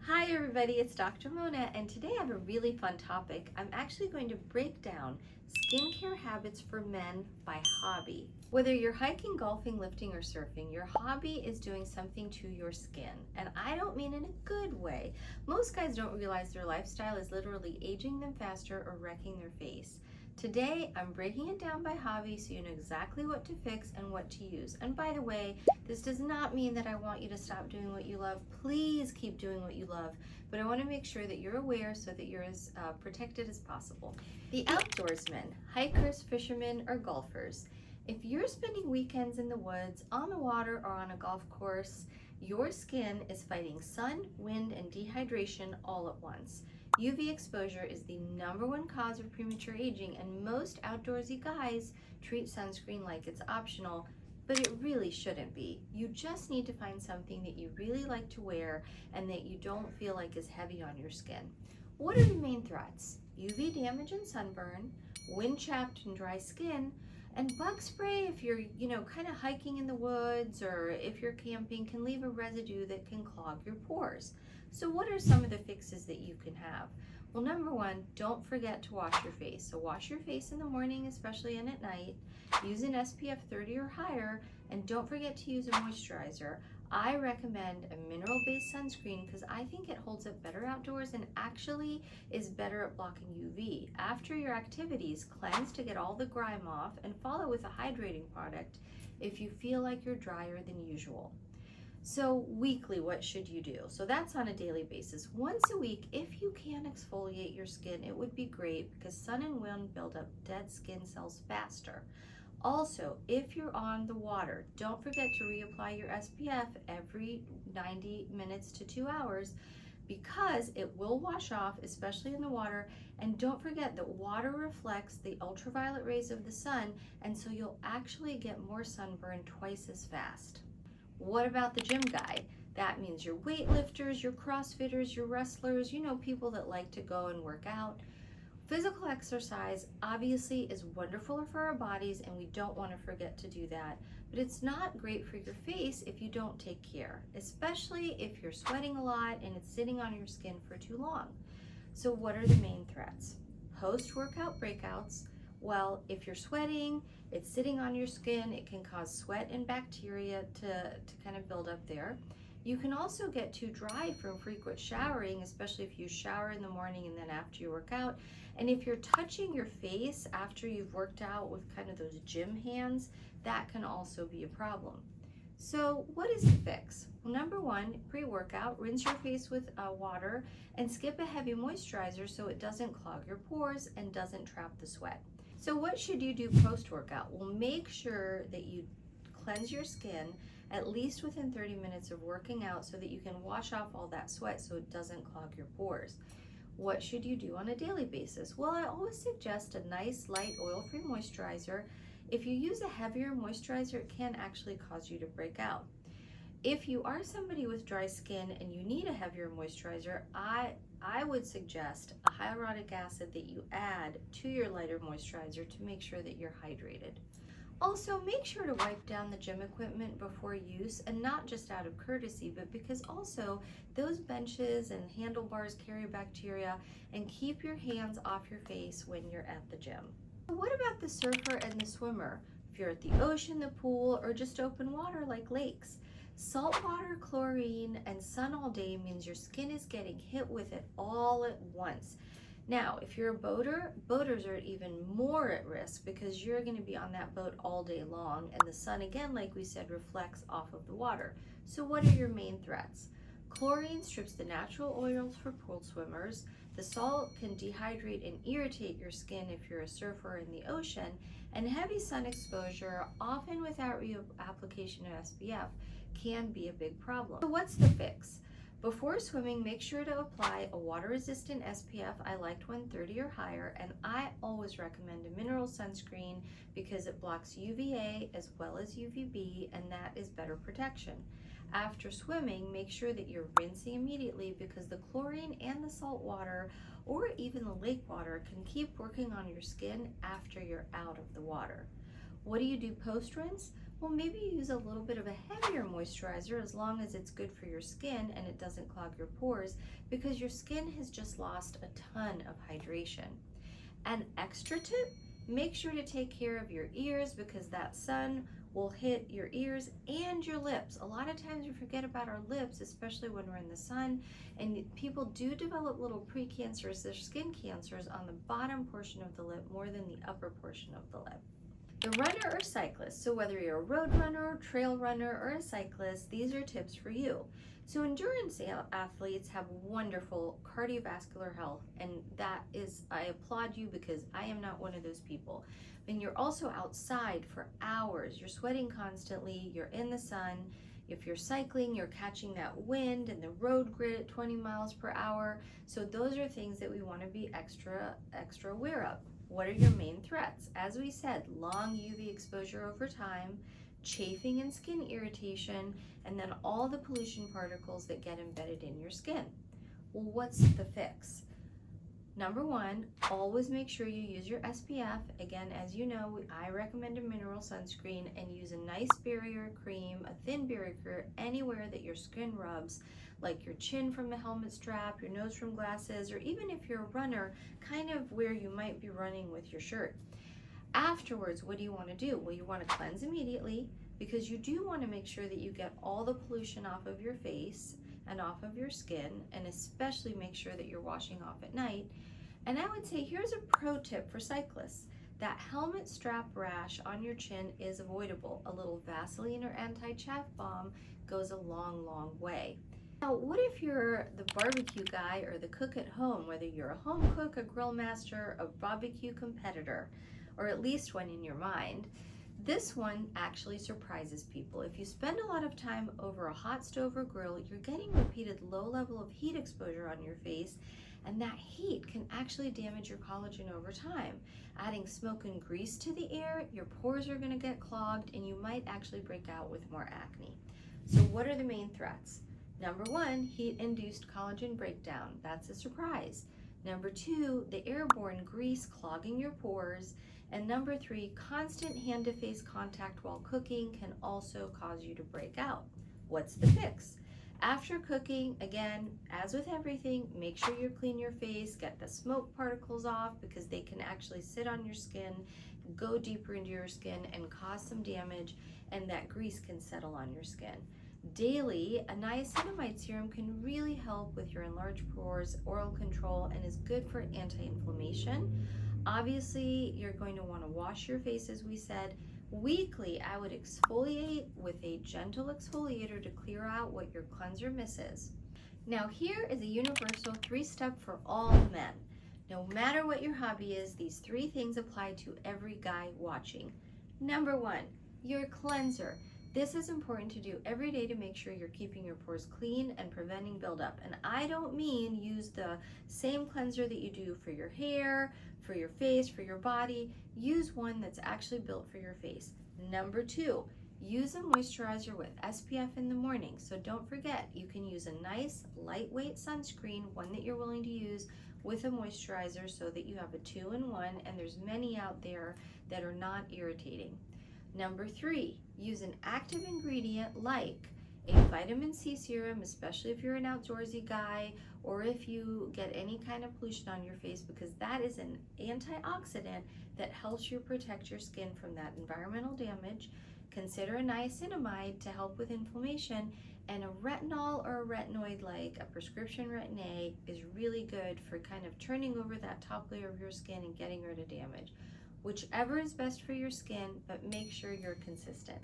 Hi everybody, it's Dr. Mona, and today I have a really fun topic. I'm actually going to break down skincare habits for men by hobby. Whether you're hiking, golfing, lifting, or surfing, your hobby is doing something to your skin. And I don't mean in a good way. Most guys don't realize their lifestyle is literally aging them faster or wrecking their face. Today, I'm breaking it down by hobby so you know exactly what to fix and what to use. And by the way, this does not mean that I want you to stop doing what you love. Please keep doing what you love, but I want to make sure that you're aware so that you're as protected as possible. The outdoorsmen, hikers, fishermen, or golfers. If you're spending weekends in the woods, on the water, or on a golf course, your skin is fighting sun, wind, and dehydration all at once. UV exposure is the #1 cause of premature aging, and most outdoorsy guys treat sunscreen like it's optional, but it really shouldn't be. You just need to find something that you really like to wear and that you don't feel like is heavy on your skin. What are the main threats? UV damage and sunburn, wind chapped and dry skin, and bug spray if you're, kind of hiking in the woods or if you're camping can leave a residue that can clog your pores. So what are some of the fixes that you can have? Well, #1, don't forget to wash your face. So wash your face in the morning, especially and at night. Use an SPF 30 or higher, and don't forget to use a moisturizer. I recommend a mineral-based sunscreen because I think it holds up better outdoors and actually is better at blocking UV. After your activities, cleanse to get all the grime off and follow with a hydrating product if you feel like you're drier than usual. So weekly, what should you do? So that's on a daily basis. Once a week, if you can exfoliate your skin, it would be great because sun and wind build up dead skin cells faster. Also, if you're on the water, don't forget to reapply your SPF every 90 minutes to 2 hours because it will wash off, especially in the water. And don't forget that water reflects the ultraviolet rays of the sun, and so you'll actually get more sunburn twice as fast. What about the gym guy? That means your weightlifters, your CrossFitters, your wrestlers, people that like to go and work out. Physical exercise obviously is wonderful for our bodies, and we don't want to forget to do that. But it's not great for your face if you don't take care, especially if you're sweating a lot and it's sitting on your skin for too long. So what are the main threats? Post-workout breakouts. Well, if you're sweating, it's sitting on your skin, it can cause sweat and bacteria to kind of build up there. You can also get too dry from frequent showering, especially if you shower in the morning and then after you work out. And if you're touching your face after you've worked out with kind of those gym hands, that can also be a problem. So what is the fix? Well, #1, pre-workout, rinse your face with water and skip a heavy moisturizer so it doesn't clog your pores and doesn't trap the sweat. So what should you do post-workout? Well, make sure that you cleanse your skin at least within 30 minutes of working out so that you can wash off all that sweat so it doesn't clog your pores. What should you do on a daily basis? Well, I always suggest a nice light oil-free moisturizer. If you use a heavier moisturizer, it can actually cause you to break out. If you are somebody with dry skin and you need a heavier moisturizer, I would suggest a hyaluronic acid that you add to your lighter moisturizer to make sure that you're hydrated. Also, make sure to wipe down the gym equipment before use, and not just out of courtesy, but because also those benches and handlebars carry bacteria, and keep your hands off your face when you're at the gym. What about the surfer and the swimmer? If you're at the ocean, the pool, or just open water like lakes, salt water, chlorine, and sun all day means your skin is getting hit with it all at once. Now, if you're a boater, boaters are even more at risk because you're going to be on that boat all day long, and the sun, again, like we said, reflects off of the water. So what are your main threats? Chlorine strips the natural oils for pool swimmers. The salt can dehydrate and irritate your skin if you're a surfer in the ocean, and heavy sun exposure, often without reapplication of SPF, can be a big problem. So what's the fix? Before swimming, make sure to apply a water-resistant SPF. I liked 130 or higher, and I always recommend a mineral sunscreen because it blocks UVA as well as UVB, and that is better protection. After swimming, make sure that you're rinsing immediately because the chlorine and the salt water, or even the lake water, can keep working on your skin after you're out of the water. What do you do post-rinse? Well, maybe use a little bit of a heavier moisturizer as long as it's good for your skin and it doesn't clog your pores, because your skin has just lost a ton of hydration. An extra tip, make sure to take care of your ears, because that sun will hit your ears and your lips. A lot of times we forget about our lips, especially when we're in the sun, and people do develop little precancers, their skin cancers, on the bottom portion of the lip more than the upper portion of the lip. The runner or cyclist, so whether you're a road runner, trail runner, or a cyclist, these are tips for you. So endurance athletes have wonderful cardiovascular health, and I applaud you, because I am not one of those people. And you're also outside for hours, you're sweating constantly, you're in the sun. If you're cycling, you're catching that wind and the road grit at 20 miles per hour. So those are things that we want to be extra aware of. What are your main threats? As we said, long UV exposure over time, chafing and skin irritation, and then all the pollution particles that get embedded in your skin. Well, what's the fix? Number one, always make sure you use your SPF. Again, as you know, I recommend a mineral sunscreen, and use a nice barrier cream, a thin barrier anywhere that your skin rubs, like your chin from the helmet strap, your nose from glasses, or even if you're a runner, kind of where you might be running with your shirt. Afterwards, what do you want to do? Well, you want to cleanse immediately, because you do want to make sure that you get all the pollution off of your face and off of your skin, and especially make sure that you're washing off at night. And I would say here's a pro tip for cyclists. That helmet strap rash on your chin is avoidable. A little Vaseline or anti-chafe balm goes a long way. Now, what if you're the barbecue guy or the cook at home, whether you're a home cook, a grill master, a barbecue competitor, or at least one in your mind? This one actually surprises people. If you spend a lot of time over a hot stove or grill, you're getting repeated low level of heat exposure on your face, and that heat can actually damage your collagen over time. Adding smoke and grease to the air, your pores are going to get clogged, and you might actually break out with more acne. So what are the main threats? Number one, heat-induced collagen breakdown. That's a surprise. Number two, the airborne grease clogging your pores. And number three, constant hand-to-face contact while cooking can also cause you to break out. What's the fix? After cooking, again, as with everything, make sure you clean your face, get the smoke particles off, because they can actually sit on your skin, go deeper into your skin, and cause some damage, and that grease can settle on your skin. Daily, a niacinamide serum can really help with your enlarged pores, oral control, and is good for anti-inflammation. Obviously, you're going to want to wash your face, as we said. Weekly, I would exfoliate with a gentle exfoliator to clear out what your cleanser misses. Now, here is a universal 3-step for all men. No matter what your hobby is, these 3 things apply to every guy watching. Number 1, your cleanser. This is important to do every day to make sure you're keeping your pores clean and preventing buildup. And I don't mean use the same cleanser that you do for your hair, for your face, for your body. Use one that's actually built for your face. Number 2, use a moisturizer with SPF in the morning. So don't forget, you can use a nice lightweight sunscreen, one that you're willing to use, with a moisturizer, so that you have a 2-in-1, and there's many out there that are not irritating. Number 3, use an active ingredient like a vitamin C serum, especially if you're an outdoorsy guy, or if you get any kind of pollution on your face, because that is an antioxidant that helps you protect your skin from that environmental damage. Consider a niacinamide to help with inflammation, and a retinol or a retinoid like a prescription Retin-A is really good for kind of turning over that top layer of your skin and getting rid of damage. Whichever is best for your skin, but make sure you're consistent.